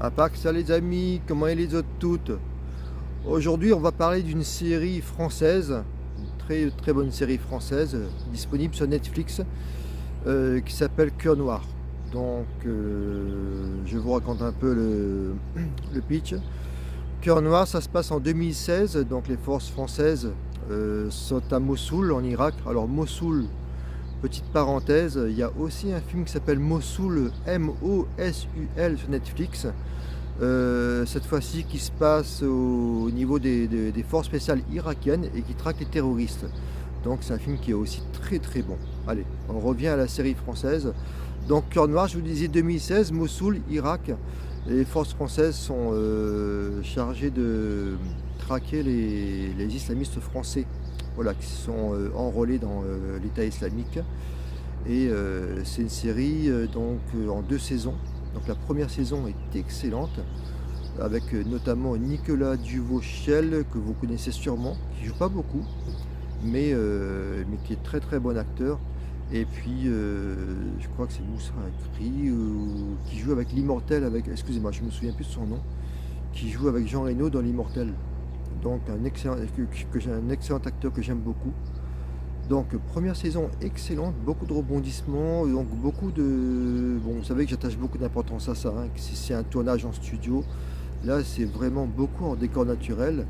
À part que ça les amis, comment est les autres toutes? Aujourd'hui on va parler d'une série française, une très très bonne série française, disponible sur Netflix, qui s'appelle Cœur Noir. Donc je vous raconte un peu le pitch. Cœur Noir, ça se passe en 2016, donc les forces françaises sont à Mossoul en Irak. Alors Mossoul, petite parenthèse, il y a aussi un film qui s'appelle Mossoul, M-O-S-U-L sur Netflix. Cette fois-ci qui se passe au niveau des forces spéciales irakiennes et qui traque les terroristes. Donc c'est un film qui est aussi très très bon. Allez, on revient à la série française. Donc Cœur Noir, je vous disais 2016, Mossoul, Irak. Les forces françaises sont chargées de traquer les islamistes français, voilà, qui sont enrôlés dans l'État islamique. Et c'est une série en 2 saisons. Donc la première saison est excellente, avec notamment Nicolas Duvauchel, que vous connaissez sûrement, qui joue pas beaucoup, mais qui est très très bon acteur. Et puis je crois que c'est Moussa Akri, qui joue avec l'Immortel, excusez-moi, je me souviens plus de son nom, qui joue avec Jean Reno dans l'Immortel. Donc un excellent acteur que j'aime beaucoup. Donc première saison excellente, beaucoup de rebondissements, donc beaucoup de... Bon, vous savez que j'attache beaucoup d'importance à ça, hein, que si c'est un tournage en studio, là c'est vraiment beaucoup en décor naturel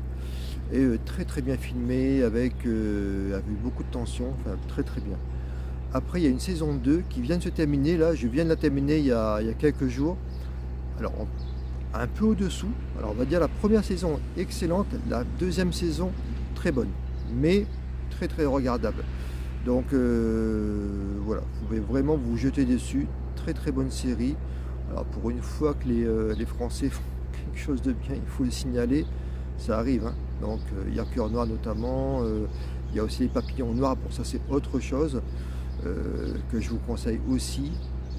et très très bien filmé avec beaucoup de tension, enfin très très bien. Après il y a une saison 2 qui vient de se terminer, là je viens de la terminer il y a quelques jours. Alors un peu au-dessous, alors on va dire la première saison excellente, la deuxième saison très bonne, mais très très regardable. Donc voilà, vous pouvez vraiment vous jeter dessus. Très très bonne série. Alors pour une fois que les Français font quelque chose de bien, il faut le signaler. Ça arrive, hein. Donc il y a Cœur Noir notamment. Il y a aussi les Papillons Noirs. Bon, ça c'est autre chose que je vous conseille aussi.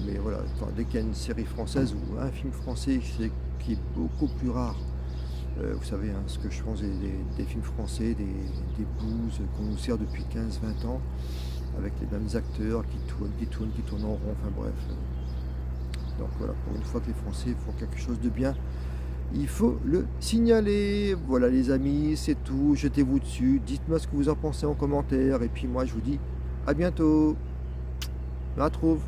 Mais voilà, enfin, dès qu'il y a une série française ou un film français qui est beaucoup plus rare, vous savez, hein, ce que je pense des films français, des bouses qu'on nous sert depuis 15-20 ans, avec les mêmes acteurs qui tournent en rond, enfin bref. Donc voilà, pour une fois que les Français font quelque chose de bien, il faut le signaler. Voilà les amis, c'est tout, jetez-vous dessus, dites-moi ce que vous en pensez en commentaire, et puis moi je vous dis à bientôt, je me retrouve.